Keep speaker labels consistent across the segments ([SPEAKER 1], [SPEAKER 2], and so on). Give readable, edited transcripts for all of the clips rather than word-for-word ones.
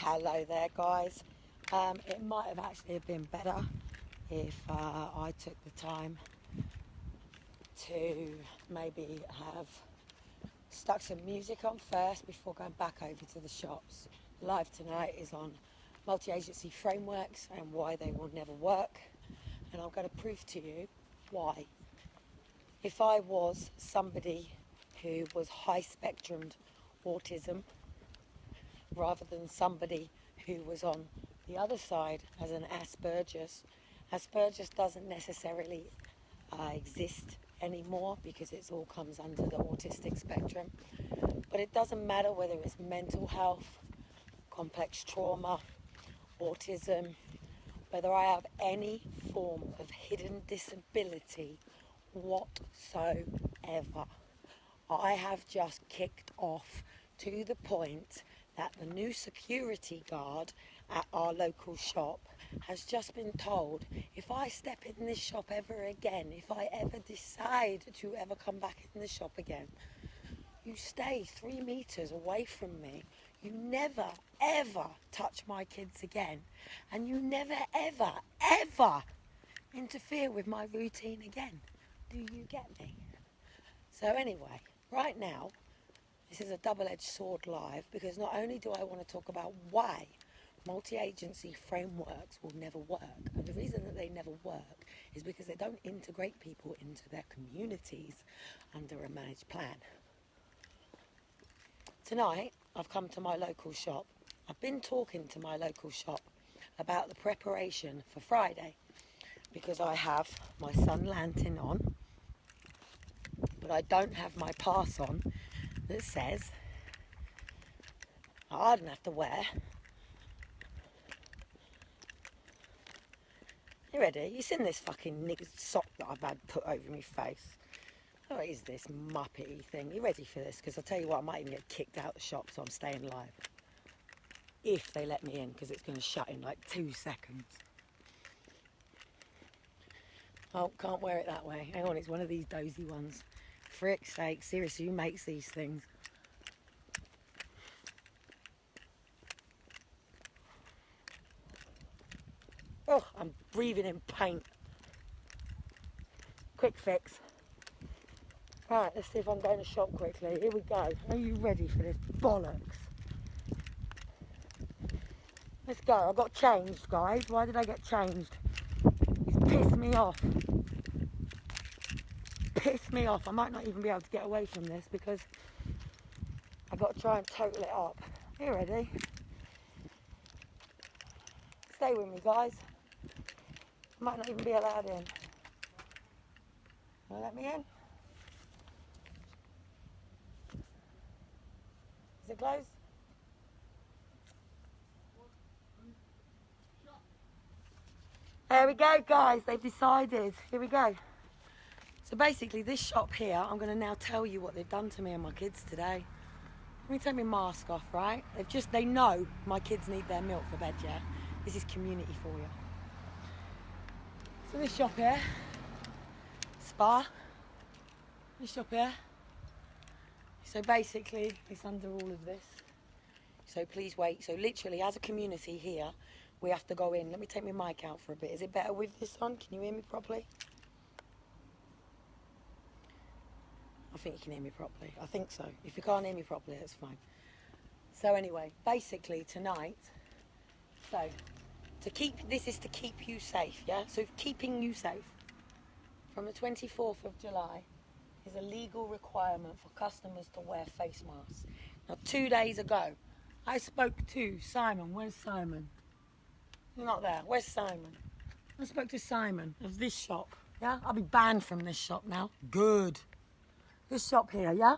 [SPEAKER 1] Hello there, guys. It might have actually been better if I took the time to maybe have stuck some music on first before going back over to the shops. Live tonight is on multi-agency frameworks and why they will never work, and I'm going to prove to you why. If I was somebody who was high spectrum autism rather than somebody who was on the other side as an Asperger's doesn't necessarily exist anymore because it all comes under the autistic spectrum. But it doesn't matter whether it's mental health, complex trauma, autism, whether I have any form of hidden disability whatsoever. I have just kicked off to the point that the new security guard at our local shop has just been told, if I step in this shop ever again, if I ever decide to ever come back in the shop again, you stay 3 meters away from me. You never, ever touch my kids again. And you never, ever, ever interfere with my routine again. Do you get me? So anyway, right now, this is a double-edged sword live, because not only do I want to talk about why multi-agency frameworks will never work, and the reason that they never work is because they don't integrate people into their communities under a managed plan. Tonight, I've come to my local shop. I've been talking to my local shop about the preparation for Friday, because I have my sun lantern on, but I don't have my pass on that says I don't have to wear. You ready? You seen this fucking nigger sock that I've had put over my face? What is this muppety thing? You ready for this? Because I tell you what, I might even get kicked out of the shop, so I'm staying live. If they let me in, because it's going to shut in like 2 seconds. Oh, can't wear it that way. Hang on, it's one of these dozy ones. Frick's sake, seriously, who makes these things? Oh, I'm breathing in paint. Quick fix. Right, let's see if I'm going to shop quickly. Here we go. Are you ready for this bollocks? Let's go. I got changed, guys. Why did I get changed? It's pissed me off. Pissed me off. I might not even be able to get away from this because I've got to try and total it up. You ready? Stay with me, guys. I might not even be allowed in. Will you let me in? Is it closed? There we go, guys. They've decided. Here we go. So basically, this shop here, I'm going to now tell you what they've done to me and my kids today. Let me take my mask off, right? They know my kids need their milk for bed, yeah? This is community for you. So this shop here, Spa. This shop here. So basically, it's under all of this. So please wait. So literally, as a community here, we have to go in. Let me take my mic out for a bit. Is it better with this on? Can you hear me properly? I think you can hear me properly. I think so. If you can't hear me properly, that's fine. So anyway, basically tonight, this is to keep you safe, yeah? So keeping you safe. From the 24th of July is a legal requirement for customers to wear face masks. Now, 2 days ago, I spoke to Simon. Where's Simon? He's not there. Where's Simon? I spoke to Simon of this shop, yeah? I'll be banned from this shop now. Good. This shop here, yeah?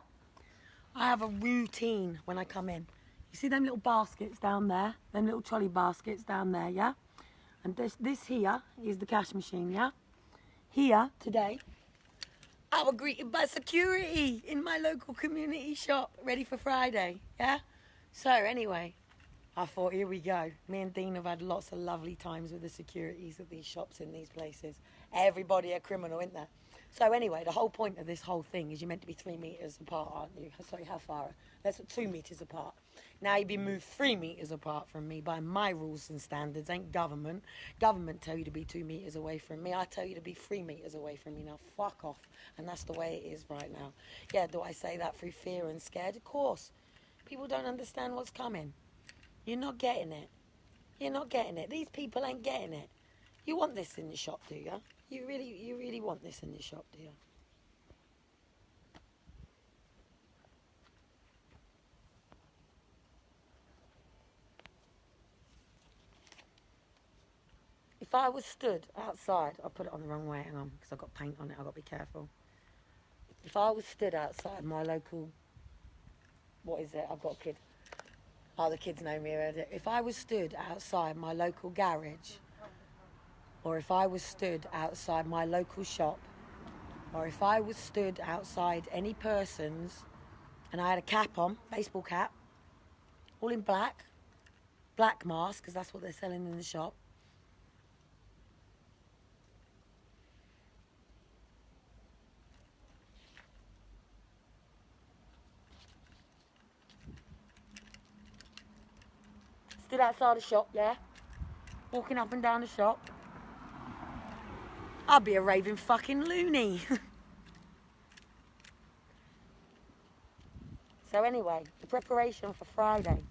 [SPEAKER 1] I have a routine when I come in. You see them little baskets down there? Them little trolley baskets down there, yeah? And this here is the cash machine, yeah? Here, today, I was greeted by security in my local community shop, ready for Friday, yeah? So anyway, I thought, here we go. Me and Dean have had lots of lovely times with the securities at these shops in these places. Everybody a criminal, isn't there? So anyway, the whole point of this whole thing is you're meant to be 3 meters apart, aren't you? Sorry, how far? That's 2 meters apart. Now you be moved 3 metres apart from me by my rules and standards, ain't government. Government tell you to be 2 metres away from me. I tell you to be 3 metres away from me. Now fuck off. And that's the way it is right now. Yeah, do I say that through fear and scared? Of course. People don't understand what's coming. You're not getting it. You're not getting it. These people ain't getting it. You want this in the shop, do you? You really want this in the shop, do you? If I was stood outside, I'll put it on the wrong way, hang on, because I've got paint on it, I've got to be careful. If I was stood outside my local, what is it? I've got a kid. Oh, the kids know me already. If I was stood outside my local garage, or if I was stood outside my local shop, or if I was stood outside any person's and I had a cap on, baseball cap, all in black mask, because that's what they're selling in the shop. Stood outside the shop, yeah? Walking up and down the shop. I'd be a raving fucking loony. So anyway, the preparation for Friday.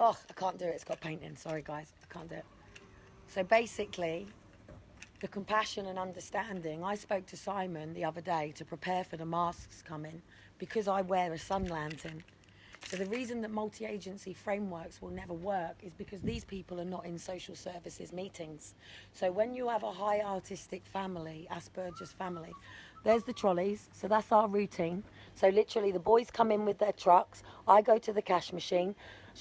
[SPEAKER 1] Oh, I can't do it, it's got paint in. Sorry guys, I can't do it. So basically, the compassion and understanding. I spoke to Simon the other day to prepare for the masks coming because I wear a sun lantern. So the reason that multi-agency frameworks will never work is because these people are not in social services meetings. So when you have a high autistic family, Asperger's family, there's the trolleys, so that's our routine. So literally the boys come in with their trucks, I go to the cash machine,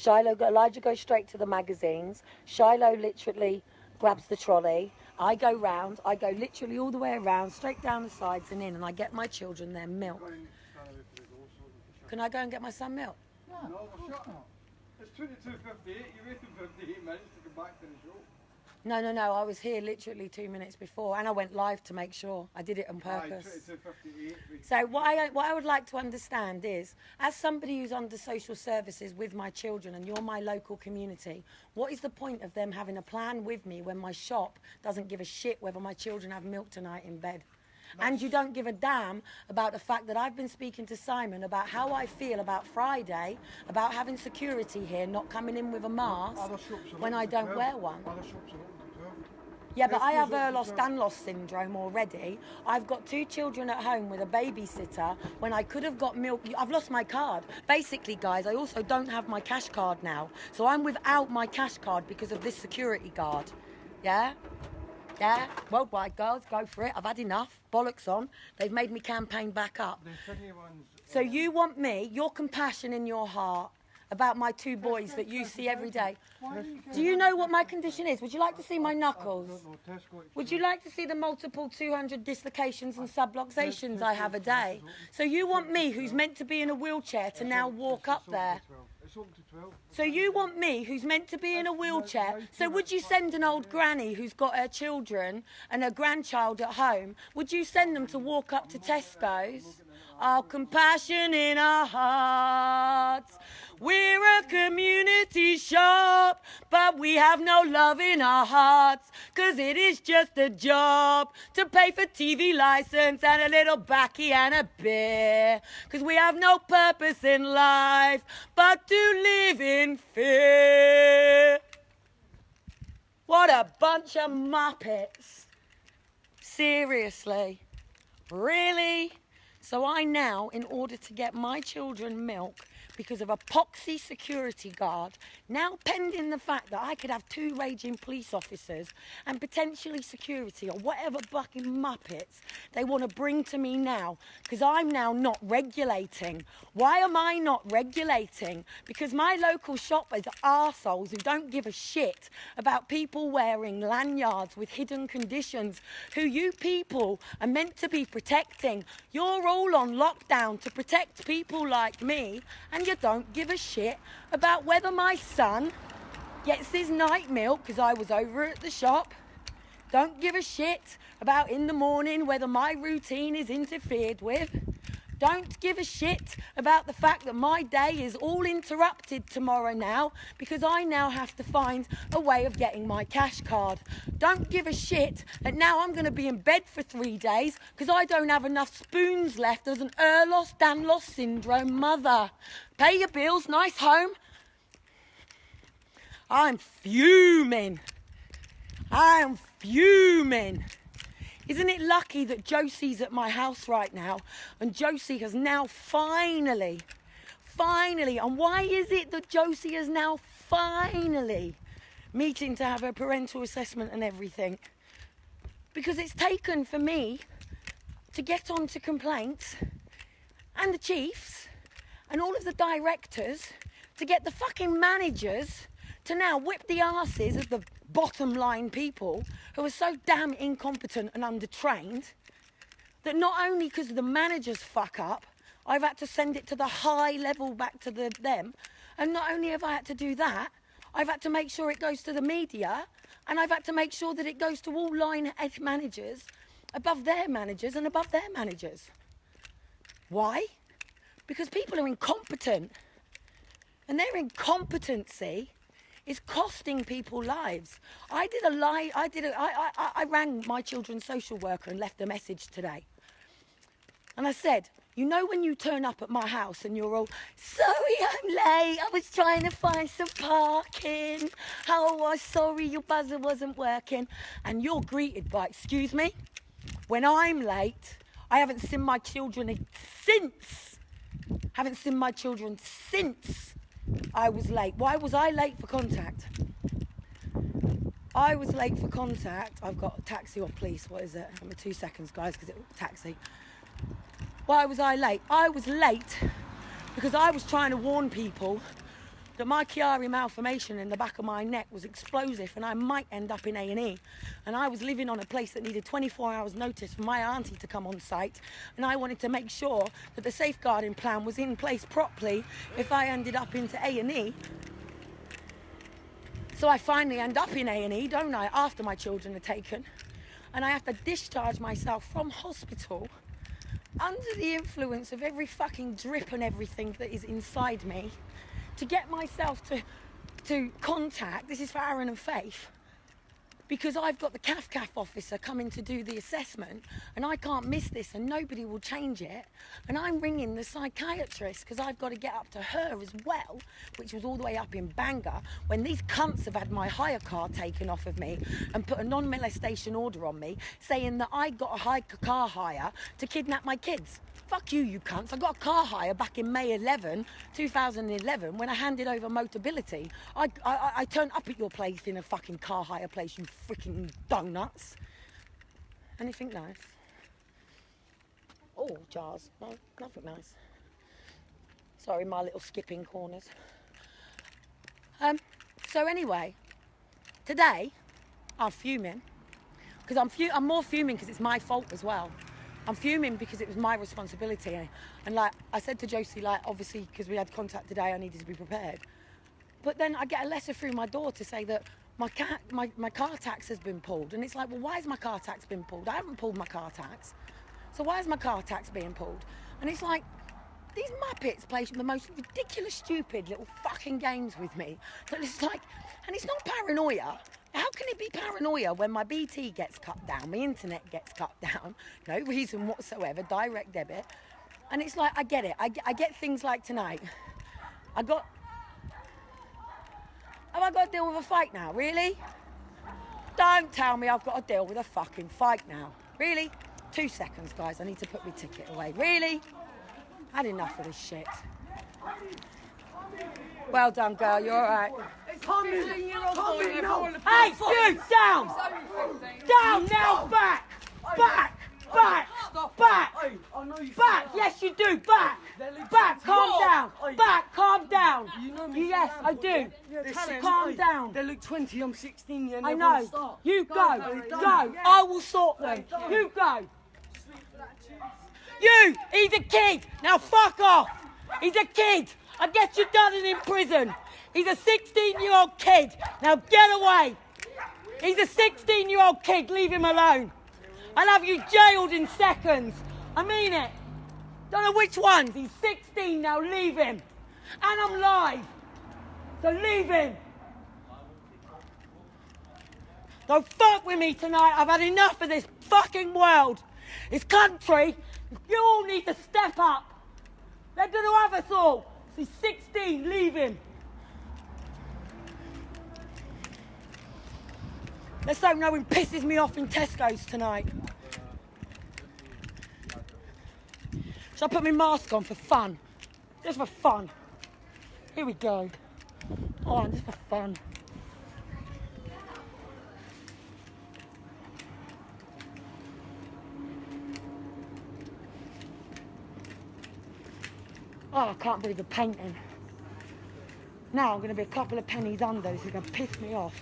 [SPEAKER 1] Elijah goes straight to the magazines, Shiloh literally grabs the trolley, I go round, I go literally all the way around, straight down the sides and in, and I get my children their milk. Can I go and get my son milk?
[SPEAKER 2] No, well, shut up. It's 22:58. You waited 58 minutes to come back to the show.
[SPEAKER 1] No, I was here literally 2 minutes before, and I went live to make sure. I did it on purpose.
[SPEAKER 2] 22:58.
[SPEAKER 1] So what I would like to understand is, as somebody who's under social services with my children, and you're my local community, what is the point of them having a plan with me when my shop doesn't give a shit whether my children have milk tonight in bed? And you don't give a damn about the fact that I've been speaking to Simon about how I feel about Friday, about having security here, not coming in with a mask when I don't wear one.
[SPEAKER 2] Other shops are open to 12.
[SPEAKER 1] Yeah, but I have Ehlers-Danlos syndrome already. I've got 2 children at home with a babysitter when I could have got milk. I've lost my card. Basically, guys, I also don't have my cash card now. So I'm without my cash card because of this security guard. Yeah? Yeah, worldwide girls, go for it. I've had enough. Bollocks on. They've made me campaign back up. So you want me, your compassion in your heart about my 2 boys that you see every day. Do you know what my condition is? Would you like to see my knuckles? Would you like to see the multiple 200 dislocations and subluxations I have a day? So you want me, who's meant to be in a wheelchair, to now walk up there? So you want me, who's meant to be in a wheelchair, so would you send an old granny who's got her children and her grandchild at home, would you send them to walk up to Tesco's? Our compassion in our hearts. We're a community shop, but we have no love in our hearts, 'cause it is just a job to pay for TV license and a little baccy and a beer, 'cause we have no purpose in life but to live in fear. What a bunch of muppets. Seriously. Really? So I now, in order to get my children milk, because of a poxy security guard, now pending the fact that I could have 2 raging police officers and potentially security or whatever fucking muppets they want to bring to me now, because I'm now not regulating. Why am I not regulating? Because my local shoppers are arseholes who don't give a shit about people wearing lanyards with hidden conditions, who you people are meant to be protecting. You're all on lockdown to protect people like me, and you don't give a shit about whether my son gets his night milk, because I was over at the shop. Don't give a shit about in the morning whether my routine is interfered with. Don't give a shit about the fact that my day is all interrupted tomorrow now because I now have to find a way of getting my cash card. Don't give a shit that now I'm going to be in bed for 3 days because I don't have enough spoons left as an Ehlers-Danlos syndrome mother. Pay your bills, nice home. I'm fuming. I'm fuming. Isn't it lucky that Josie's at my house right now and Josie has now finally, and why is it that Josie is now finally meeting to have her parental assessment and everything? Because it's taken for me to get on to complaints and the chiefs and all of the directors to get the fucking managers to now whip the arses of the bottom line people who are so damn incompetent and undertrained that not only because the managers fuck up, I've had to send it to the high level back to them, and not only have I had to do that, I've had to make sure it goes to the media, and I've had to make sure that it goes to all line head managers above their managers and above their managers. Why? Because people are incompetent, and their incompetency is costing people lives. I rang my children's social worker and left a message today. And I said, you know when you turn up at my house and you're all, sorry I'm late, I was trying to find some parking. Oh, I'm sorry your buzzer wasn't working. And you're greeted by, excuse me? When I'm late, I haven't seen my children since I was late. Why was I late for contact? I was late for contact. I've got a taxi or police. What is it? Give me 2 seconds, guys, because it's taxi. Why was I late? I was late because I was trying to warn people that my Chiari malformation in the back of my neck was explosive and I might end up in A&E. And I was living on a place that needed 24 hours notice for my auntie to come on site. And I wanted to make sure that the safeguarding plan was in place properly if I ended up into A&E. So I finally end up in A&E, don't I, after my children are taken. And I have to discharge myself from hospital under the influence of every fucking drip and everything that is inside me, to get myself to contact, this is for Aaron and Faith, because I've got the CAF officer coming to do the assessment and I can't miss this and nobody will change it. And I'm ringing the psychiatrist because I've got to get up to her as well, which was all the way up in Bangor, when these cunts have had my hire car taken off of me and put a non-molestation order on me saying that I got a car hire to kidnap my kids. Fuck you, you cunts. I got a car hire back in May 2011, when I handed over Motability. I turned up at your place in a fucking car hire place, you freaking donuts. Anything nice? Oh, jars. No, nothing nice. Sorry, my little skipping corners. So anyway, today I'm fuming. Because I'm more fuming because it's my fault as well. I'm fuming because it was my responsibility. And like I said to Josie, like obviously because we had contact today, I needed to be prepared. But then I get a letter through my door to say that my car tax has been pulled. And it's like, well, why has my car tax been pulled? I haven't pulled my car tax. So why is my car tax being pulled? And it's like, these Muppets play the most ridiculous, stupid little fucking games with me. So it's like, and it's not paranoia. How can it be paranoia when my BT gets cut down, my internet gets cut down, no reason whatsoever, direct debit. And it's like, I get it. I get things like tonight. Have I got to deal with a fight now? Really? Don't tell me I've got to deal with a fucking fight now. Really? 2 seconds, guys. I need to put my ticket away. Really? Had enough of this shit. Well done, girl. You're all right. Hey, you! Down! Down now! Back! Back! Back! Back! Back! Yes, you do! Back! Back! Calm down! Back! Calm down! Yes, I do. Calm down.
[SPEAKER 3] They look 20, I'm 16, yeah.
[SPEAKER 1] I know. You go. Go. I will sort them. You go. You! He's a kid! Now fuck off! He's a kid! I get you done in prison! He's a 16-year-old kid! Now get away! He's a 16-year-old kid, leave him alone! I'll have you jailed in seconds! I mean it! Don't know which ones. He's 16 now, leave him. And I'm live. So leave him. Don't fuck with me tonight. I've had enough of this fucking world. This country, you all need to step up. They're going to have us all. He's 16, leave him. Let's hope no one pisses me off in Tesco's tonight. Shall I put my mask on for fun? Just for fun. Here we go. Oh, just for fun. Oh, I can't believe the painting. Now I'm going to be a couple of pennies under. This is going to piss me off.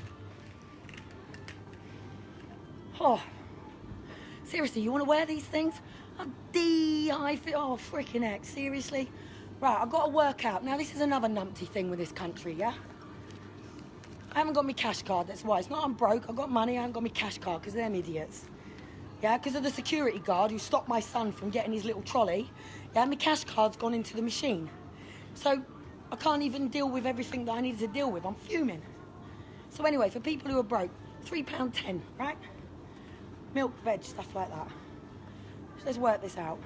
[SPEAKER 1] Oh, seriously, you want to wear these things? I feel, oh, freaking heck, seriously? Right, I've got to work out. Now, this is another numpty thing with this country, yeah? I haven't got my cash card, that's why. It's not I'm broke, I've got money, I haven't got my cash card, because they're idiots. Yeah, because of the security guard who stopped my son from getting his little trolley. Yeah, my cash card's gone into the machine. So, I can't even deal with everything that I needed to deal with. I'm fuming. So anyway, for people who are broke, £3.10, right? Milk, veg, stuff like that. So let's work this out.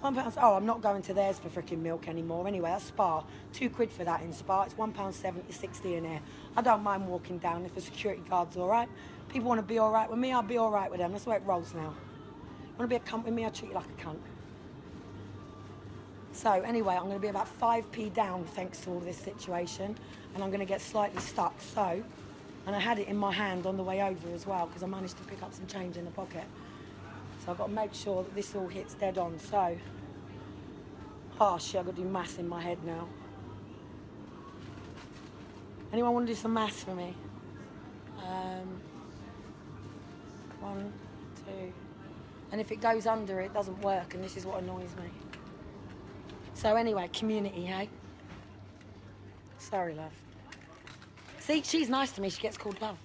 [SPEAKER 1] £1. Oh, I'm not going to theirs for freaking milk anymore. Anyway, that's Spar. £2 for that in Spar. It's £1.70 in there. I don't mind walking down if the security guard's all right. People want to be all right with me, I'll be all right with them. That's the way it rolls now. Want to be a cunt with me, I'll treat you like a cunt. So anyway, I'm going to be about 5p down thanks to all this situation, and I'm going to get slightly stuck. So, and I had it in my hand on the way over as well because I managed to pick up some change in the pocket. So I've got to make sure that this all hits dead on. So, oh shit, I've got to do maths in my head now. Anyone want to do some maths for me? 1, 2, and if it goes under, it doesn't work, and this is what annoys me. So anyway, community, hey? Sorry, love. See, she's nice to me, she gets called love.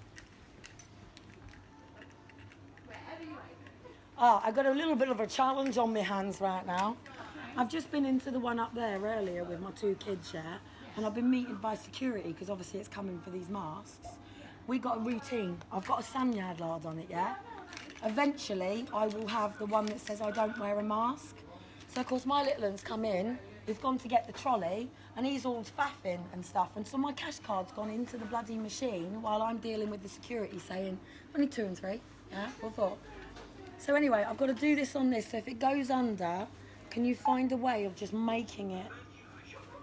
[SPEAKER 1] Oh, I've got a little bit of a challenge on my hands right now. I've just been into the one up there earlier with my 2 kids, yeah? And I've been meted by security, because obviously it's coming for these masks. We got a routine. I've got a Sanyard lard on it, yeah? Eventually, I will have the one that says I don't wear a mask. So, of course, my little one's come in, he's gone to get the trolley, and he's all faffing and stuff. And so my cash card's gone into the bloody machine while I'm dealing with the security saying, only 2 and 3, yeah, or 4. So anyway, I've got to do this on this. So if it goes under, can you find a way of just making it?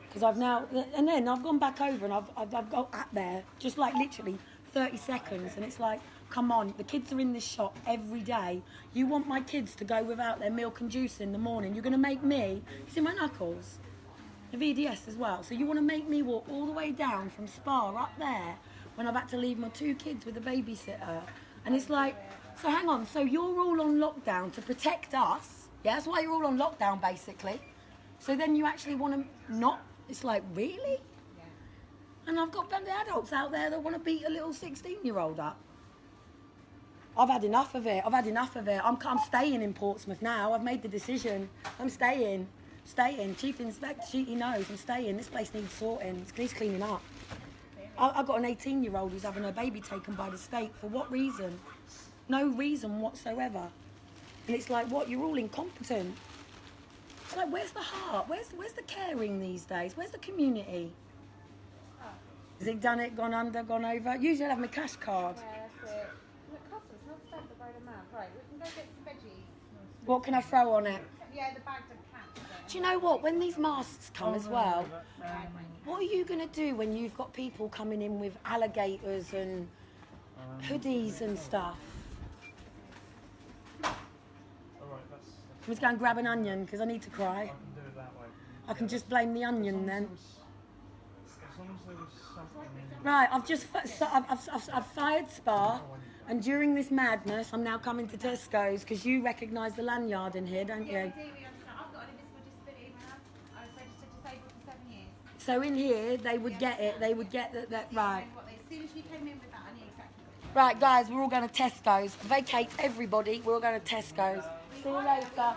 [SPEAKER 1] Because I've now, and then I've gone back over and I've got at there, just like literally 30 seconds, and it's like, come on, the kids are in this shop every day. You want my kids to go without their milk and juice in the morning. You're going to make me, you see my knuckles? The VDS as well. So you want to make me walk all the way down from Spar up there when I've had to leave my 2 kids with a babysitter. And it's like, so hang on, so you're all on lockdown to protect us. Yeah, that's why you're all on lockdown, basically. So then you actually want to not, it's like, really? And I've got plenty of adults out there that want to beat a little 16-year-old up. I've had enough of it. I've had enough of it. I'm staying in Portsmouth now. I've made the decision. I'm staying. Staying. Chief Inspector, he knows I'm staying. This place needs sorting. It needs cleaning up. I've got an 18-year-old who's having her baby taken by the state. For what reason? No reason whatsoever. And it's like, what? You're all incompetent. It's like, where's the heart? Where's the caring these days? Where's the community? Has he done it, gone under, gone over? Usually I have my cash card.
[SPEAKER 4] Yeah, that's it. Look, customers, not spent the right amount. Right, we can go get some veggies.
[SPEAKER 1] What can I throw on it?
[SPEAKER 4] Yeah, the bags of cats.
[SPEAKER 1] Do you know what? When these masks come as well, what are you going to do when you've got people coming in with alligators and hoodies and stuff?
[SPEAKER 5] Alright, that's
[SPEAKER 1] I'm just going to grab an onion because I need to cry.
[SPEAKER 5] I can do it that way.
[SPEAKER 1] I can just blame the onion then.
[SPEAKER 5] As long as there was something in
[SPEAKER 1] Right, I've fired Spar, and during this madness, I'm now coming to Tesco's because you recognise the lanyard in here, don't you?
[SPEAKER 4] Yeah, we do. I've got an invisible disability, man. I was registered disabled for 7 years.
[SPEAKER 1] So in here, they would get it. They would get that right.
[SPEAKER 4] As soon as you came in with that, I knew exactly what it was.
[SPEAKER 1] Right, guys, we're all going to Tesco's. Vacate everybody. We're all going to Tesco's. See you later.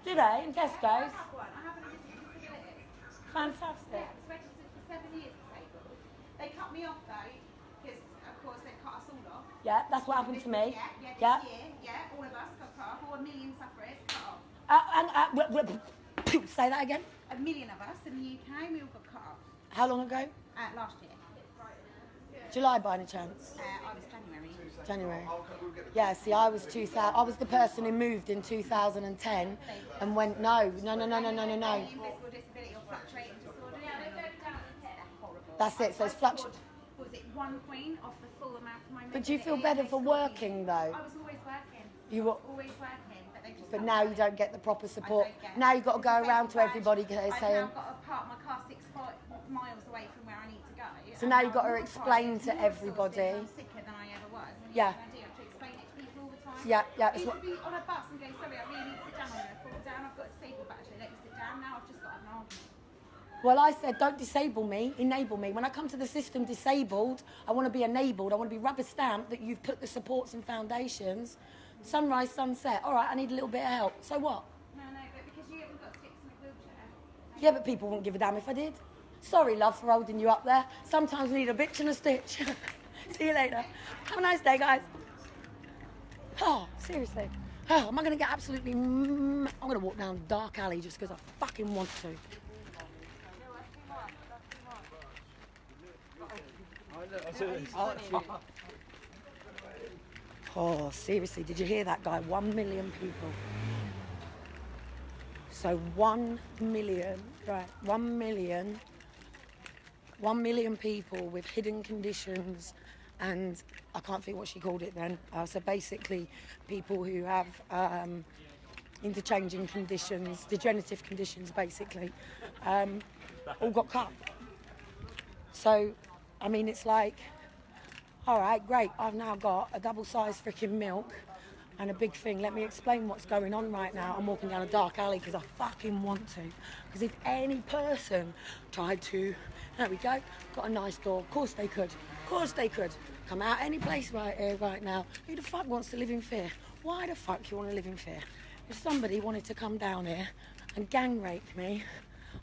[SPEAKER 1] Do they in Tesco's?
[SPEAKER 4] I have one. I have a legitimate disability.
[SPEAKER 1] Fantastic.
[SPEAKER 4] Yeah, I was registered for 7 years disabled. They cut me off though, because of course they cut us all off.
[SPEAKER 1] Yeah, that's what happened to me.
[SPEAKER 4] Yeah,
[SPEAKER 1] Yeah.
[SPEAKER 4] this year, yeah, all of us got cut off, or a million sufferers cut off.
[SPEAKER 1] Say that again.
[SPEAKER 4] A million of us in the UK, we all got cut off
[SPEAKER 1] How long ago?
[SPEAKER 4] last year.
[SPEAKER 1] July by any chance?
[SPEAKER 4] I was January.
[SPEAKER 1] January. Yeah, see, I was 2000. I was the person who moved in 2010 and went, no.
[SPEAKER 4] Invisible disability or fluctuating disorder. They're horrible.
[SPEAKER 1] That's it, so it's
[SPEAKER 4] I scored, was it 1 point off the full amount of my
[SPEAKER 1] But do you feel
[SPEAKER 4] mobility,
[SPEAKER 1] better
[SPEAKER 4] and
[SPEAKER 1] for
[SPEAKER 4] they scored me.
[SPEAKER 1] working though?
[SPEAKER 4] I was always working.
[SPEAKER 1] You were,
[SPEAKER 4] Always working, but they just
[SPEAKER 1] but
[SPEAKER 4] cut
[SPEAKER 1] now
[SPEAKER 4] me
[SPEAKER 1] you
[SPEAKER 4] off.
[SPEAKER 1] don't get the proper support.
[SPEAKER 4] I don't get
[SPEAKER 1] Now you've got to
[SPEAKER 4] the
[SPEAKER 1] go
[SPEAKER 4] disabled
[SPEAKER 1] around to
[SPEAKER 4] badge.
[SPEAKER 1] everybody
[SPEAKER 4] I've
[SPEAKER 1] saying.
[SPEAKER 4] now got to park my car 6 miles away from where I need to go.
[SPEAKER 1] So
[SPEAKER 4] and
[SPEAKER 1] now you've got to
[SPEAKER 4] I'm more
[SPEAKER 1] explain
[SPEAKER 4] tired,
[SPEAKER 1] to
[SPEAKER 4] more
[SPEAKER 1] everybody.
[SPEAKER 4] exhausted, I'm sicker than I ever was. And
[SPEAKER 1] Yeah.
[SPEAKER 4] I do have to explain it to people all the time.
[SPEAKER 1] Yeah, yeah,
[SPEAKER 4] I
[SPEAKER 1] it's
[SPEAKER 4] used
[SPEAKER 1] what-
[SPEAKER 4] to be on a bus and go, sorry, I really need to sit down. I'm going to fall down. I've got a disabled badge. They let me sit down. Now I've just got to have an argument.
[SPEAKER 1] Well, I said, don't disable me, enable me. When I come to the system disabled, I want to be enabled. I want to be rubber stamped that you've put the supports and foundations. Sunrise, sunset. All right, I need a little bit of help. So what?
[SPEAKER 4] No, but because you haven't got sticks in a wheelchair.
[SPEAKER 1] Yeah, but people wouldn't give a damn if I did. Sorry, love, for holding you up there. Sometimes we need a bitch and a stitch. See you later. Have a nice day, guys. Oh, seriously. Oh, am I going to get absolutely... I'm going to walk down a dark alley just because I fucking want to. Oh, seriously, did you hear that guy? 1 million people. So 1 million, right, 1 million, 1 million people with hidden conditions, and I can't think what she called it then. So basically people who have interchanging conditions, degenerative conditions basically, all got cut. So, I mean, it's like, all right, great, I've now got a double-sized freaking milk and a big thing. Let me explain what's going on right now. I'm walking down a dark alley because I fucking want to. Because if any person tried to, there we go, got a nice door. Of course they could. Of course they could. Come out any place right here, right now. Who the fuck wants to live in fear? Why the fuck you want to live in fear? If somebody wanted to come down here and gang rape me,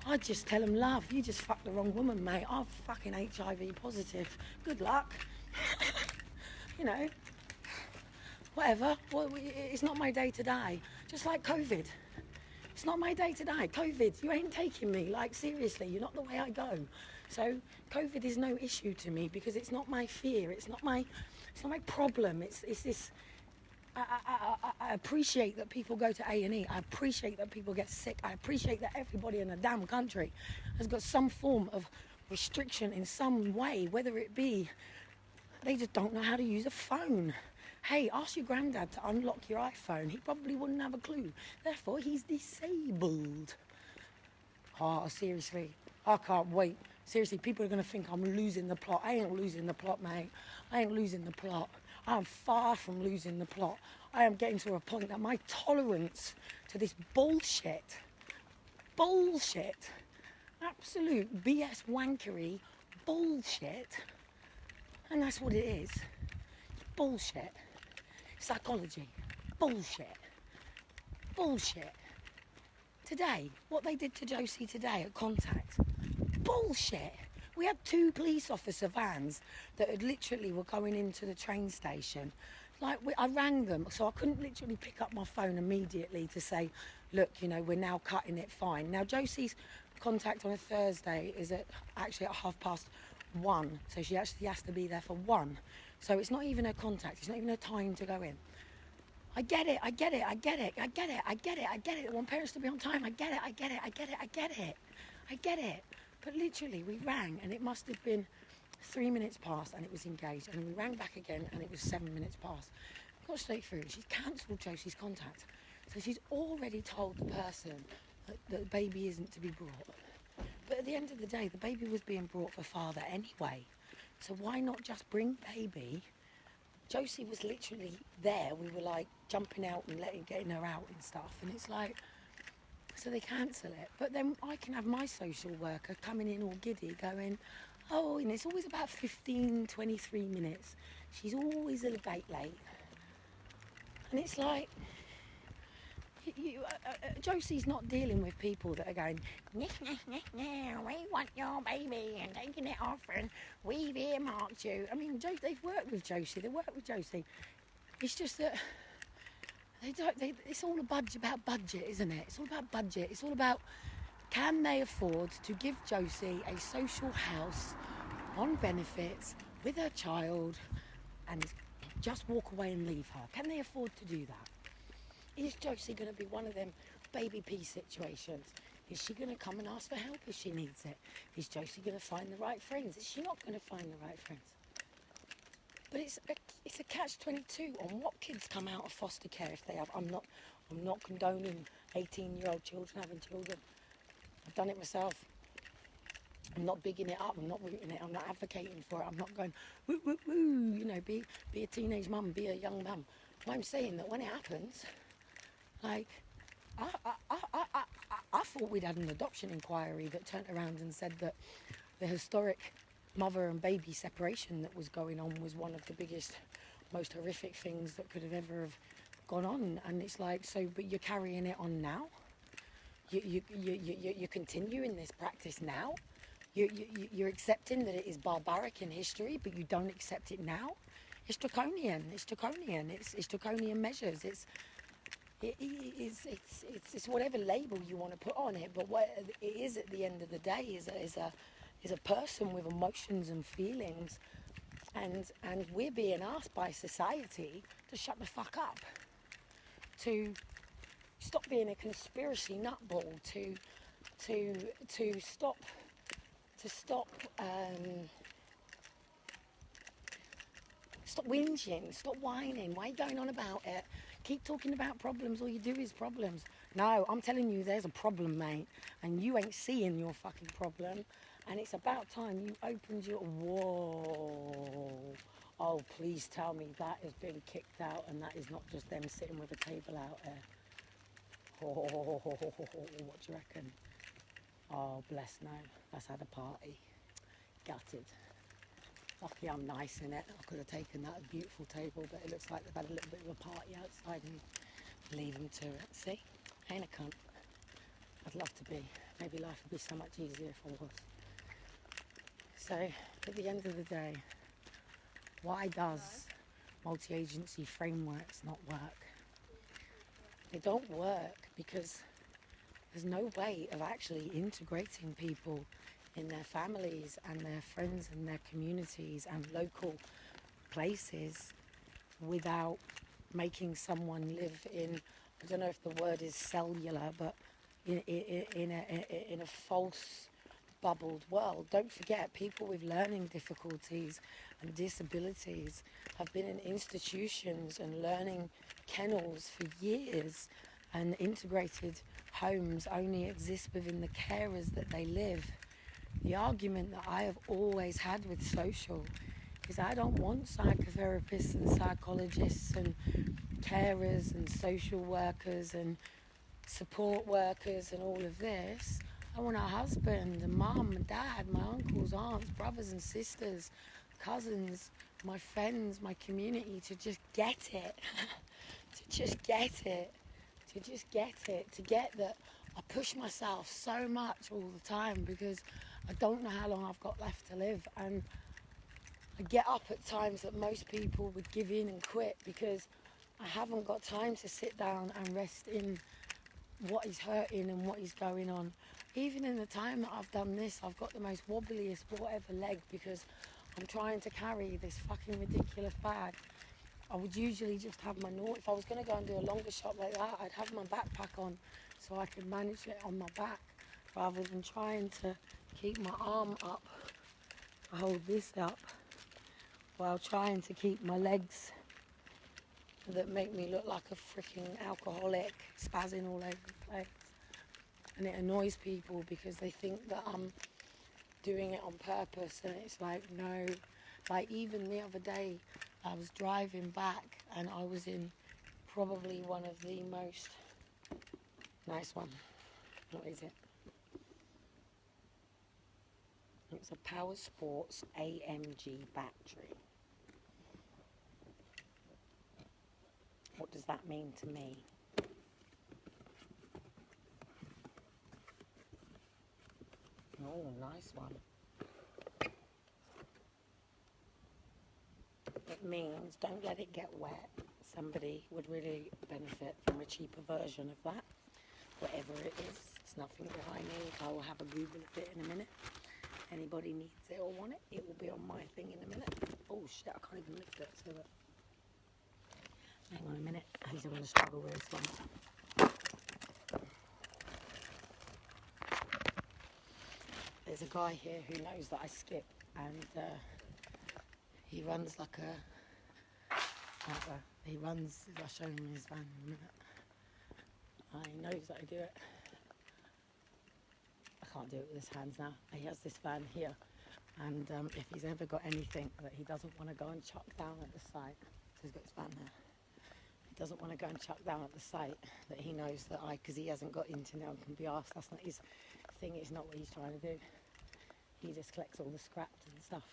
[SPEAKER 1] I'd just tell them, love, you just fucked the wrong woman, mate. I'm fucking HIV positive. Good luck. You know, whatever. Well, it's not my day to day. Just like COVID. It's not my day to day. COVID, you ain't taking me. Like, seriously, you're not the way I go. So COVID is no issue to me because it's not my fear. It's not my problem. It's this. I appreciate that people go to A&E. I appreciate that people get sick. I appreciate that everybody in the damn country has got some form of restriction in some way, whether it be they just don't know how to use a phone. Hey, ask your granddad to unlock your iPhone. He probably wouldn't have a clue. Therefore, he's disabled. Oh, seriously, I can't wait. Seriously, people are going to think I'm losing the plot. I ain't losing the plot, mate. I ain't losing the plot. I am far from losing the plot. I am getting to a point that my tolerance to this bullshit, absolute BS wankery bullshit, and that's what it is. Bullshit. Psychology. Bullshit. Today, what they did to Josie today at Contact. Bullshit. We had 2 police officer vans that had literally were going into the train station. Like, I rang them, so I couldn't literally pick up my phone immediately to say, look, you know, we're now cutting it fine. Now, Josie's Contact on a Thursday is actually at 1:30, so she actually has to be there for 1. So it's not even her Contact, it's not even her time to go in. I get it. I get it. I want parents to be on time. I get it. But literally, we rang and it must have been 3 minutes past and it was engaged. And we rang back again and it was 7 minutes past. Got straight through. She's cancelled Josie's Contact. So she's already told the person that the baby isn't to be brought. But at the end of the day, the baby was being brought for father anyway. So why not just bring baby? Josie was literally there. We were like jumping out and getting her out and stuff. And it's like, so they cancel it. But then I can have my social worker coming in all giddy going, oh, and it's always about 15, 23 minutes. She's always a bit late. And it's like, Josie's not dealing with people that are going, "Nyeh, nyeh, nyeh, nyeh, we want your baby and taking it off and we've earmarked you." I mean, they've worked with Josie, they work with Josie. It's just that it's all about budget, isn't it? It's all about budget. It's all about, can they afford to give Josie a social house on benefits with her child and just walk away and leave her? Can they afford to do that? Is Josie going to be one of them baby P situations? Is she going to come and ask for help if she needs it? Is Josie going to find the right friends? Is she not going to find the right friends? But it's a catch-22 on what kids come out of foster care if they have. I'm not condoning 18-year-old children having children. I've done it myself. I'm not bigging it up. I'm not rooting it. I'm not advocating for it. I'm not going woo woo woo. You know, be a teenage mum, be a young mum. But I'm saying that when it happens, like, I thought we'd had an adoption inquiry that turned around and said that the historic mother and baby separation that was going on was one of the biggest, most horrific things that could have ever have gone on. And it's like, so, but you're carrying it on now? You're continuing this practice now? You're accepting that it is barbaric in history, but you don't accept it now? It's draconian. It's draconian. It's draconian measures. It's whatever label you want to put on it, but what it is at the end of the day is a person with emotions and feelings, and we're being asked by society to shut the fuck up, to stop being a conspiracy nutball, to stop whinging, stop whining. Why are you going on about it? Keep talking about problems, all you do is problems. No, I'm telling you, there's a problem, mate, and you ain't seeing your fucking problem, and it's about time you opened your... Whoa. Oh, please tell me that has been kicked out and that is not just them sitting with a table out there. Oh, what do you reckon? Oh, bless, no, that's had a party. Gutted. Lucky I'm nice in it. I could have taken that beautiful table, but it looks like they've had a little bit of a party outside and leave them to it. See? Ain't a cunt. I'd love to be. Maybe life would be so much easier if I was. So, at the end of the day, why does multi-agency frameworks not work? They don't work because there's no way of actually integrating people in their families and their friends and their communities and local places without making someone live in, I don't know if the word is cellular, but in a false bubbled world. Don't forget, people with learning difficulties and disabilities have been in institutions and learning kennels for years, and integrated homes only exist within the carers that they live. The argument that I have always had with social is I don't want psychotherapists and psychologists and carers and social workers and support workers and all of this. I want a husband, a mum, a dad, my uncles, aunts, brothers and sisters, cousins, my friends, my community to just get it. To just get it. To just get it. To get that I push myself so much all the time because I don't know how long I've got left to live, and I get up at times that most people would give in and quit because I haven't got time to sit down and rest in what is hurting and what is going on. Even in the time that I've done this, I've got the most wobbliest whatever leg because I'm trying to carry this fucking ridiculous bag. I would usually just have my if I was going to go and do a longer shot like that, I'd have my backpack on so I could manage it on my back rather than trying to keep my arm up, hold this up, while trying to keep my legs that make me look like a freaking alcoholic, spazzing all over the place. And it annoys people because they think that I'm doing it on purpose, and it's like, no. Like even the other day, I was driving back and I was in probably one of the most... Nice one. What is it? It's a Power Sports AMG battery. What does that mean to me? Oh, nice one. It means don't let it get wet. Somebody would really benefit from a cheaper version of that. Whatever it is, it's nothing that I need. I will have a Google of it in a minute. Anybody needs it or want it, it will be on my thing in a minute. Oh shit, I can't even lift it. So that. Hang on a minute. I'm going to struggle with this one. There's a guy here who knows that I skip, and he runs like he runs, I'll show him his van in a minute. He knows that I do it. I can't do it with his hands now. He has this van here, and if he's ever got anything that he doesn't want to go and chuck down at the site, so he's got his van there. He doesn't want to go and chuck down at the site, that he knows that because he hasn't got internet and can be asked, that's not his thing, it's not what he's trying to do. He just collects all the scraps and stuff.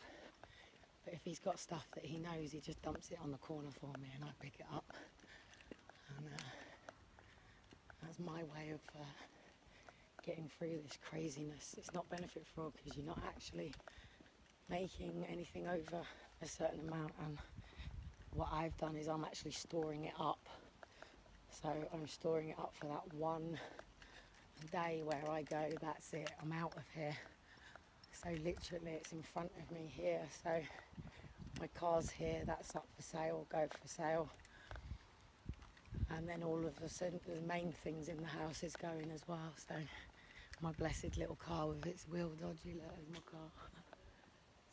[SPEAKER 1] But if he's got stuff that he knows, he just dumps it on the corner for me and I pick it up. And that's my way of getting through this craziness. It's not benefit for all because you're not actually making anything over a certain amount, and what I've done is I'm actually storing it up. So I'm storing it up for that one day where I go, that's it, I'm out of here. So literally it's in front of me here, so my car's here, that's up for sale, go for sale. And then all of a sudden the main things in the house is going as well. So my blessed little car with its wheel dodgy letters, my car.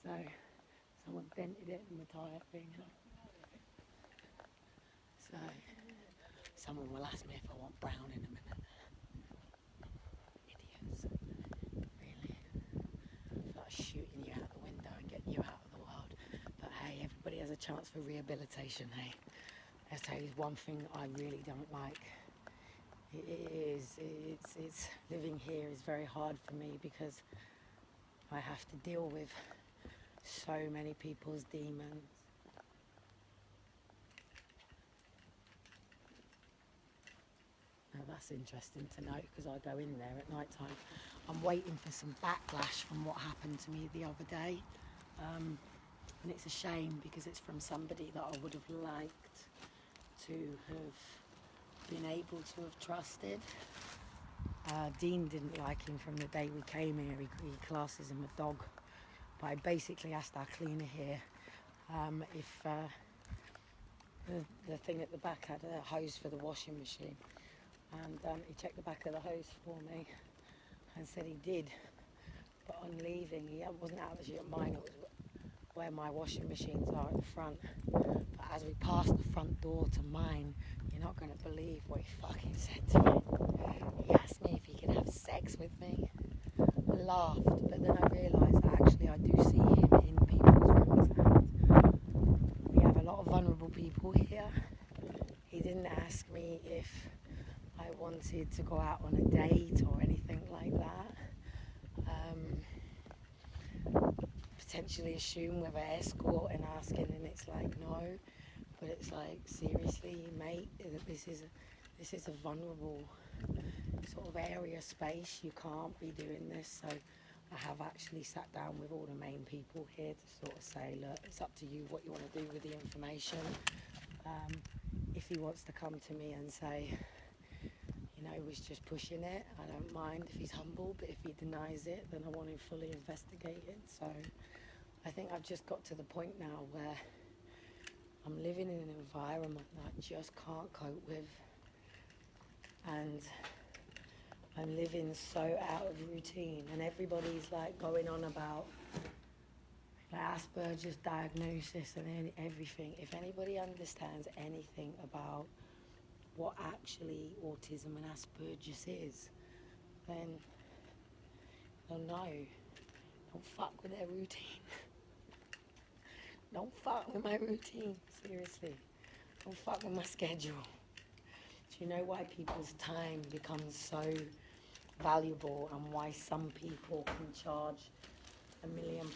[SPEAKER 1] So someone dented it in the tyre thing. So someone will ask me if I want brown in a minute. Idiots. Really. I feel like shooting you out the window and getting you out of the world. But hey, everybody has a chance for rehabilitation, hey. I'll tell you one thing that I really don't like. It's living here is very hard for me because I have to deal with so many people's demons. Now that's interesting to know because I go in there at night time. I'm waiting for some backlash from what happened to me the other day. And it's a shame because it's from somebody that I would have liked to have been able to have trusted. Dean didn't like him from the day we came here. He classes him a dog. But I basically asked our cleaner here if the thing at the back had a hose for the washing machine. And he checked the back of the hose for me and said he did. But on leaving, he wasn't actually at mine, it was where my washing machines are at the front. But as we passed the front door to mine, you're not going to believe what he fucking said to me. He asked me if he could have sex with me. I laughed, but then I realised that actually I do see him in people's rooms, and we have a lot of vulnerable people here. He didn't ask me if I wanted to go out on a date or anything like that. Potentially assume whether escort and asking, and it's like no, but it's like seriously, mate, this is a vulnerable sort of area, space. You can't be doing this. So I have actually sat down with all the main people here to sort of say, look, it's up to you what you want to do with the information. If he wants to come to me and say, you know, he was just pushing it, I don't mind if he's humble, but if he denies it, then I want him fully investigated. So I think I've just got to the point now where I'm living in an environment that I just can't cope with, and I'm living so out of routine, and everybody's like going on about like Asperger's diagnosis and everything. If anybody understands anything about what actually autism and Asperger's is, then they'll know. Don't fuck with their routine. Don't fuck with my routine, seriously. Don't fuck with my schedule. Do you know why people's time becomes so valuable and why some people can charge £1 million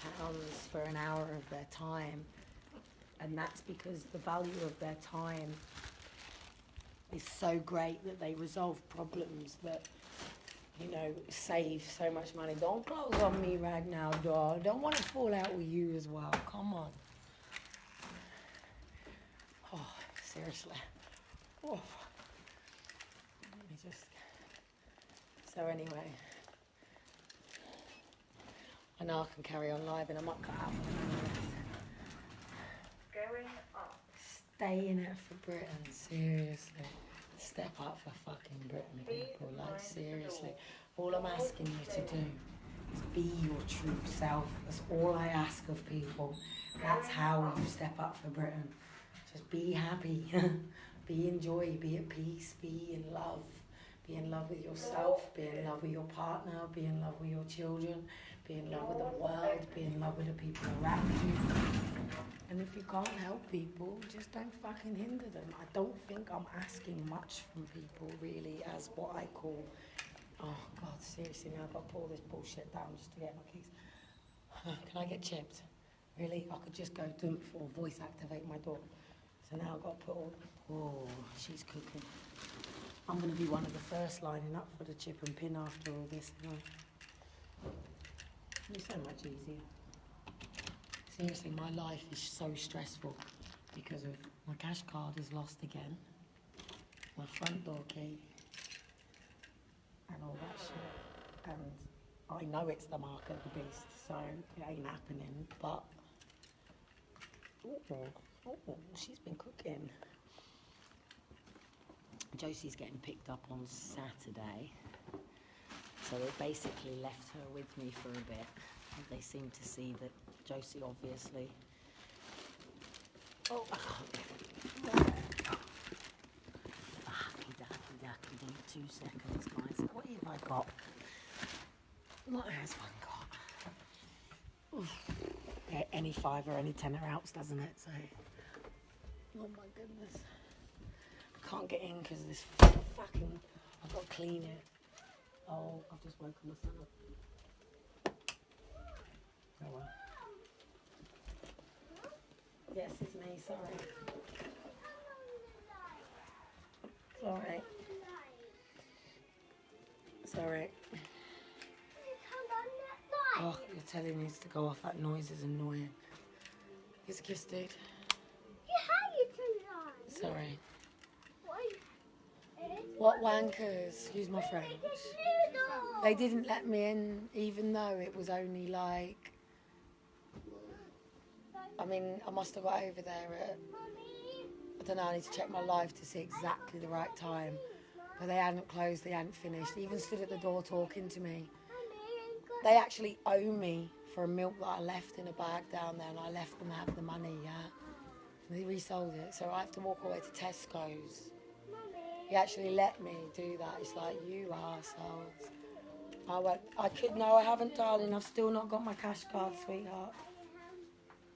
[SPEAKER 1] for an hour of their time? And that's because the value of their time is so great that they resolve problems that you know, save so much money. Don't close on me right now, dog. Don't want to fall out with you as well. Come on. Oh, seriously. Oh. Let me just... So anyway, I know I can carry on live and I might cut out.
[SPEAKER 6] Going up.
[SPEAKER 1] Stay in it for Britain, seriously. Step up for fucking Britain, people. Like, seriously. All I'm asking you to do is be your true self. That's all I ask of people. That's how you step up for Britain. Just be happy. Be in joy. Be at peace. Be in love. Be in love with yourself. Be in love with your partner. Be in love with your children. Be in love with the world. Be in love with the people around you. And if you can't help people, just don't fucking hinder them. I don't think I'm asking much from people, really, as what I call... Oh, God, seriously, now I've got to pull this bullshit down just to get my keys. Can I get chipped? Really? I could just go dump or voice activate my door. So now I've got to put all... Oh, she's cooking. I'm going to be one of the first lining up for the chip and pin after all this. It's so much easier. Seriously, my life is so stressful because of my cash card is lost again, my front door key, and all that shit. And I know it's the mark of the beast, so it ain't happening, but... Oh, she's been cooking. Josie's getting picked up on Saturday, so they basically left her with me for a bit. They seem to see that Josie obviously... Oh, I can't get it. Ducky, give me 2 seconds, guys. What have I got? What has one got? Oof. Yeah, any 5 or any 10 helps, doesn't it? So, oh my goodness. I can't get in because this fucking... I've got to clean it. Oh, I've just woken my son up. Oh well. Yes, it's me, sorry. Sorry. Sorry. Oh, your telly needs to go off. That noise is annoying. Here's a kiss, dude. Sorry. What wankers? Excuse my French. They didn't let me in, even though it was only like... I mean, I must have got over there at... I don't know, I need to check my live to see exactly the right time. But they hadn't closed, they hadn't finished. They even stood at the door talking to me. They actually owe me for a milk that I left in a bag down there, and I left them have the money, yeah? They resold it, so I have to walk all the way to Tesco's. He actually let me do that. It's like, you arseholes. No, I haven't, darling. I've still not got my cash card, sweetheart.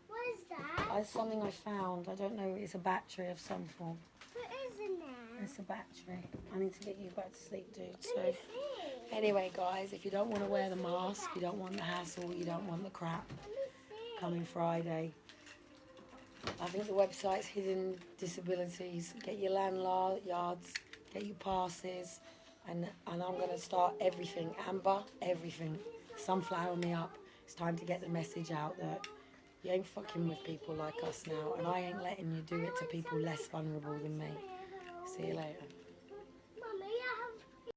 [SPEAKER 7] What is that?
[SPEAKER 1] It's something I found. I don't know. It's a battery of some form.
[SPEAKER 7] What is in there?
[SPEAKER 1] It's a battery. I need to get you back to sleep, dude.
[SPEAKER 7] Let
[SPEAKER 1] So,
[SPEAKER 7] me see.
[SPEAKER 1] anyway, guys, if you don't want to wear the mask, you don't want the hassle, you don't want the crap,
[SPEAKER 7] Let me see.
[SPEAKER 1] coming Friday. I think the website's Hidden Disabilities. Get your landlords, get your passes, and I'm going to start everything. Amber, everything. Sunflower me up. It's time to get the message out that you ain't fucking with people like us now, and I ain't letting you do it to people less vulnerable than me. See you later.